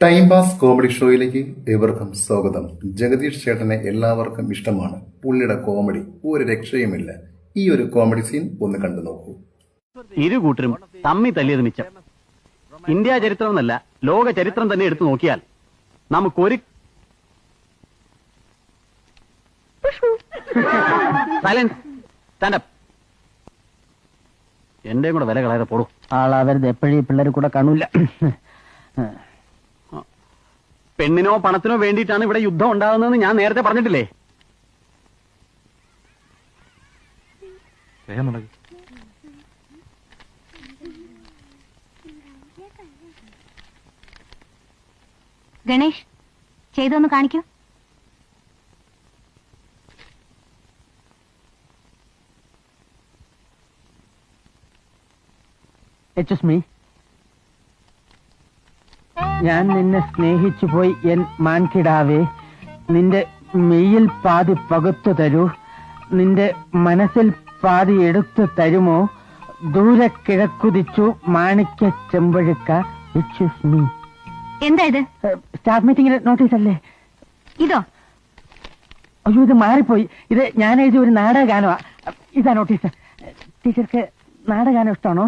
Time pass comedy ഷോയിലേക്ക് ഏവർക്കും സ്വാഗതം. ജഗദീഷ് ചേട്ടനെ എല്ലാവർക്കും ഇഷ്ടമാണ്. പുള്ളിയുടെ കോമഡി ഒരു രക്ഷയുമില്ല. ഈ ഒരു കോമഡി സീൻ ഒന്ന് കണ്ടു നോക്കൂ. ഇരു കൂട്ടരും തമ്മി തല്ലിയത് മിച്ചം. ഇന്ത്യ ചരിത്രം എന്നല്ല, ലോക ചരിത്രം തന്നെ എടുത്തു നോക്കിയാൽ നമുക്കൊരു സൈലൻസ്, സ്റ്റാൻഡപ്പ്. എന്റെ കൂടെ വില കളയാതെ പോടൂ. ആളാവരുത്, എപ്പോഴും ഈ പിള്ളേർ കൂടെ കാണൂല. പെണ്ണിനോ പണത്തിനോ വേണ്ടിയിട്ടാണ് ഇവിടെ യുദ്ധം ഉണ്ടാകുന്നതെന്ന് ഞാൻ നേരത്തെ പറഞ്ഞിട്ടില്ലേ? ഗണേഷ്, ചെയ്തൊന്ന് കാണിക്കൂ. എക്സ്ക്യൂസ് മീ, ഞാൻ നിന്നെ സ്നേഹിച്ചു പോയി എൻ മാൻകിടാവേ. നിന്റെ മെയ്യിൽ പാതി പകുത്തു തരൂ, നിന്റെ മനസ്സിൽ പാതി എടുത്തു തരുമോ? ദൂരെ കിഴക്കുതിച്ചു മാണിക്യ ചെമ്പഴുക്ക. Excuse me. എന്താ ഇത്? സ്റ്റാഫ് മീറ്റിംഗിലെ നോട്ടീസ് അല്ലേ ഇതോ? അയ്യോ, ഇത് മാറിപ്പോയി. ഇത് ഞാൻ എഴുതിയ ഒരു നാടകഗാനമാ. ഇതാ നോട്ടീസ്. ടീച്ചർക്ക് നാടകഗാനം ഇഷ്ടമാണോ?